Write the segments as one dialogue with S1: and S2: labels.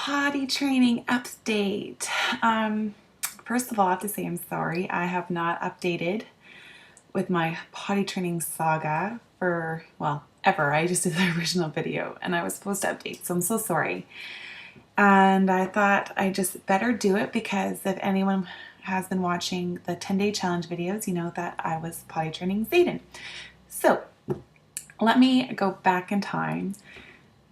S1: Potty training update. First of all, I have to say I'm sorry. I have not updated with my potty training saga for, well, ever. I just did the original video and I was supposed to update, so I'm so sorry. And I thought I just better do it because if anyone has been watching the 10-day challenge videos, you know that I was potty training Zayden. So let me go back in time.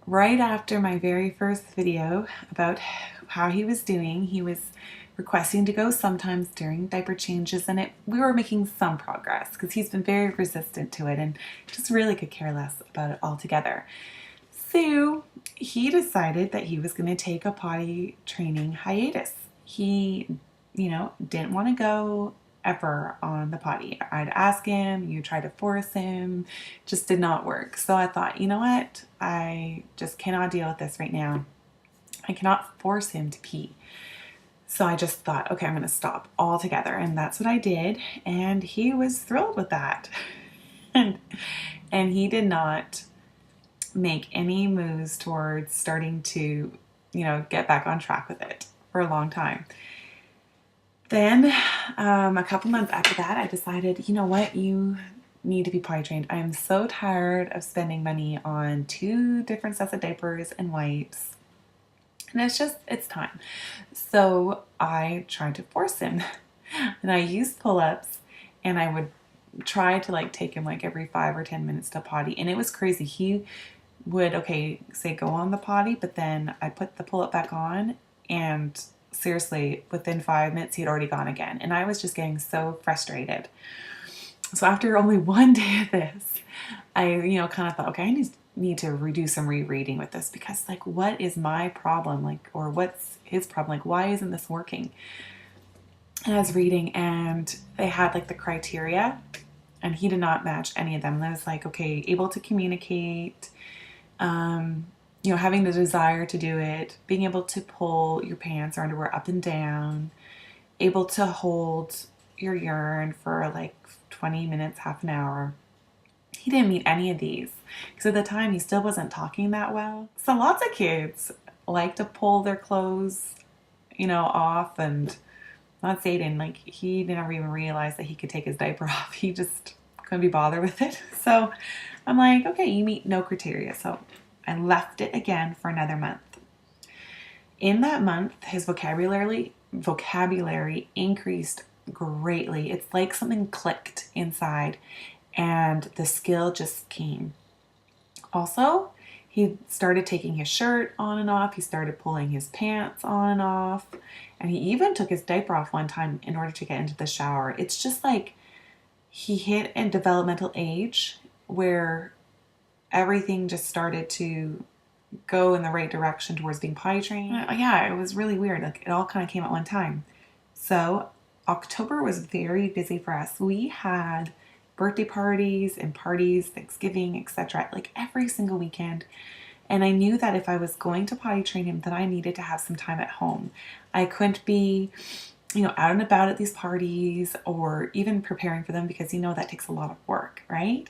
S1: Right after my very first video about how he was doing, he was requesting to go sometimes during diaper changes, and we were making some progress because he's been very resistant to it and just really could care less about it altogether. So he decided that he was going to take a potty training hiatus. He, didn't want to go ever on the potty. I'd ask him, you try to force him, just did not work. So I thought, you know what? I just cannot deal with this right now. I cannot force him to pee. So I just thought, okay, I'm going to stop altogether. And that's what I did. And he was thrilled with that. and he did not make any moves towards starting to, get back on track with it for a long time. Then a couple months after that, I decided, you know what, you need to be potty trained. I am so tired of spending money on 2 different sets of diapers and wipes. And it's time. So I tried to force him. And I used pull-ups and I would try to take him every 5 or 10 minutes to potty. And it was crazy. He would, say go on the potty, but then I put the pull-up back on and seriously, within 5 minutes, he had already gone again. And I was just getting so frustrated. So after only one day of this, I, kind of thought, okay, I need to redo some rereading with this because, what is my problem? Or what's his problem? Why isn't this working? And I was reading and they had, the criteria and he did not match any of them. And I was like, okay, able to communicate, having the desire to do it, being able to pull your pants or underwear up and down, able to hold your urine for 20 minutes, half an hour. He didn't meet any of these because at the time he still wasn't talking that well. So lots of kids like to pull their clothes, off, and not Zayden, he never even realized that he could take his diaper off. He just couldn't be bothered with it. So I'm like, okay, you meet no criteria. So I left it again for another month. In that month, his vocabulary increased greatly. It's like something clicked inside and the skill just came. Also, he started taking his shirt on and off. He started pulling his pants on and off. And he even took his diaper off one time in order to get into the shower. It's just he hit a developmental age where everything just started to go in the right direction towards being potty trained. Yeah, it was really weird. It all kind of came at one time. So October was very busy for us. We had birthday parties and parties, Thanksgiving, etc. Every single weekend. And I knew that if I was going to potty train him, that I needed to have some time at home. I couldn't be, out and about at these parties or even preparing for them because, that takes a lot of work, right?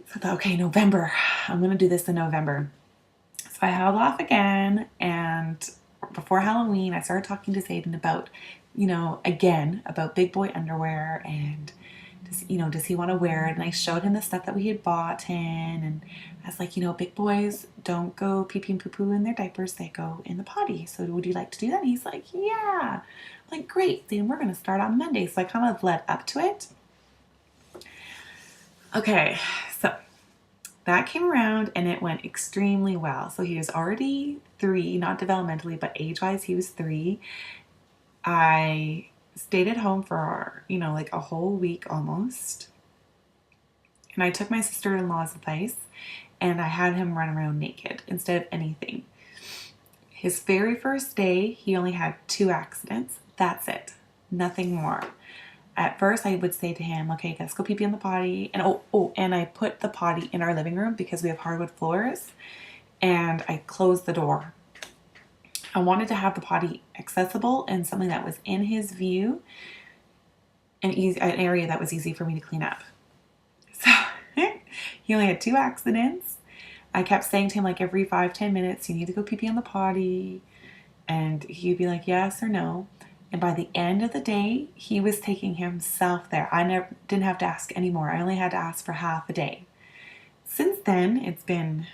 S1: So I thought, okay, November, I'm going to do this in November. So I held off again, and before Halloween, I started talking to Zayden about, again, about big boy underwear and, does he want to wear it? And I showed him the stuff that we had bought in, and I was like, big boys don't go pee-pee and poo-poo in their diapers, they go in the potty. So would you like to do that? And he's like, yeah. I'm like, great, then we're going to start on Monday. So I kind of led up to it. Okay, so that came around and it went extremely well. So he was already 3, not developmentally, but age-wise, he was 3. I stayed at home for, a whole week almost. And I took my sister-in-law's advice and I had him run around naked instead of anything. His very first day, he only had 2 accidents. That's it. Nothing more. At first, I would say to him, okay, let's go pee-pee in the potty. And and I put the potty in our living room because we have hardwood floors. And I closed the door. I wanted to have the potty accessible and something that was in his view and an area that was easy for me to clean up. So he only had 2 accidents. I kept saying to him every 5-10 minutes, you need to go pee-pee on the potty. And he'd be like, yes or no. And by the end of the day, he was taking himself there. I never didn't have to ask anymore. I only had to ask for half a day. Since then, it's been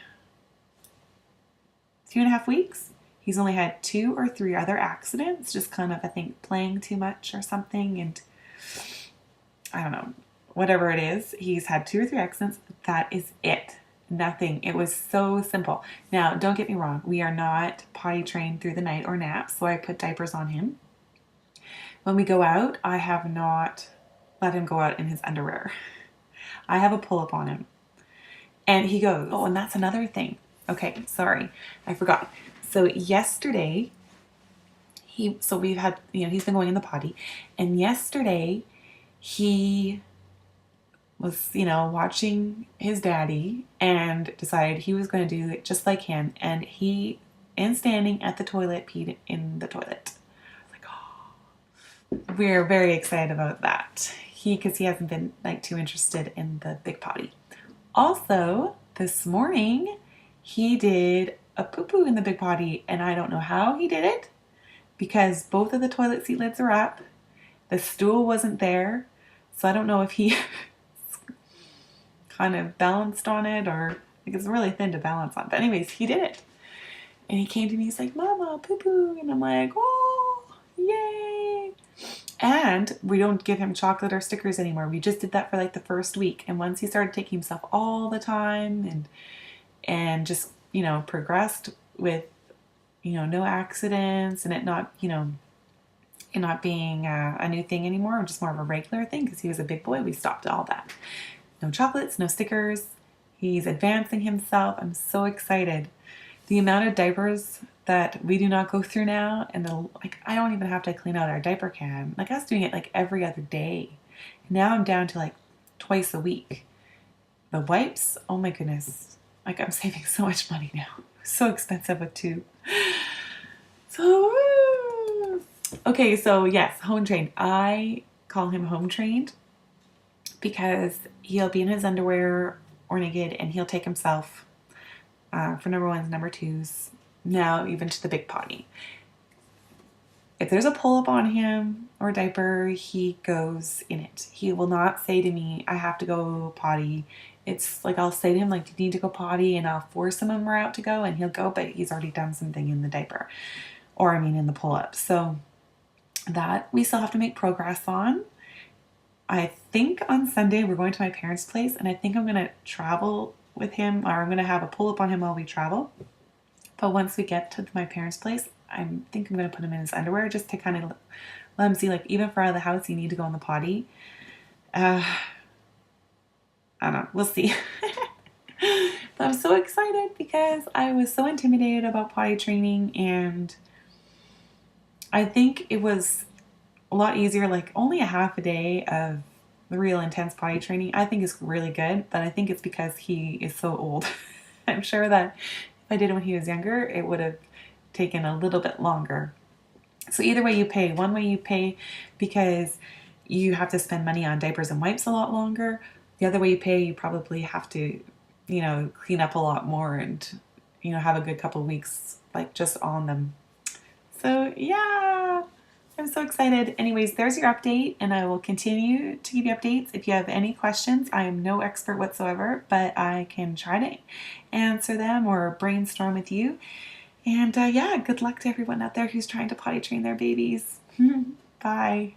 S1: 2.5 weeks. He's only had 2 or 3 other accidents, just kind of, I think, playing too much or something. And I don't know, whatever it is, he's had 2 or 3 accidents. That is it. Nothing. It was so simple. Now, don't get me wrong. We are not potty trained through the night or naps, so I put diapers on him. When we go out, I have not let him go out in his underwear. I have a pull-up on him. And he goes, oh, and that's another thing. Okay, sorry, I forgot. So yesterday, we've had, he's been going in the potty. And yesterday, he was, watching his daddy and decided he was going to do it just like him. And he, in standing at the toilet, peed in the toilet. We're very excited about that. Because he hasn't been too interested in the big potty. Also, this morning, he did a poo-poo in the big potty, and I don't know how he did it because both of the toilet seat lids are up. The stool wasn't there, so I don't know if he kind of balanced on it or it's really thin to balance on. But anyways, he did it. And he came to me, he's like, Mama, poo-poo. And I'm like, oh, yay. And we don't give him chocolate or stickers anymore. We just did that for the first week. And once he started taking himself all the time and just, progressed with, no accidents and it not, it not being a new thing anymore, just more of a regular thing because he was a big boy, we stopped all that. No chocolates, no stickers. He's advancing himself. I'm so excited. The amount of diapers that we do not go through now, and I don't even have to clean out our diaper can. I was doing it every other day. Now I'm down to twice a week. The wipes, oh my goodness. I'm saving so much money now. So expensive with 2. So, okay, so yes, home trained. I call him home trained because he'll be in his underwear or naked and he'll take himself for number 1s, number 2s, now even to the big potty. If there's a pull-up on him or a diaper, he goes in it. He will not say to me, I have to go potty. It's I'll say to him, you need to go potty, and I'll force him when we're out to go, and he'll go, but he's already done something in the diaper. Or, in the pull-up. So that we still have to make progress on. I think on Sunday we're going to my parents' place, and I think I'm going to travel with him, or I'm going to have a pull-up on him while we travel. But once we get to my parents' place, I think I'm going to put him in his underwear just to kind of let him see, even for out of the house, you need to go in the potty. I don't know. We'll see. But I'm so excited because I was so intimidated about potty training, and I think it was a lot easier, only a half a day of the real intense potty training. I think is really good, but I think it's because he is so old. I'm sure that if I did it when he was younger, it would have taken a little bit longer. So either way you pay. One way you pay because you have to spend money on diapers and wipes a lot longer. The other way you pay, you probably have to, clean up a lot more and, have a good couple of weeks, just on them. So yeah, I'm so excited. Anyways, there's your update, and I will continue to give you updates. If you have any questions, I am no expert whatsoever, but I can try to answer them or brainstorm with you. And yeah, good luck to everyone out there who's trying to potty train their babies. Bye.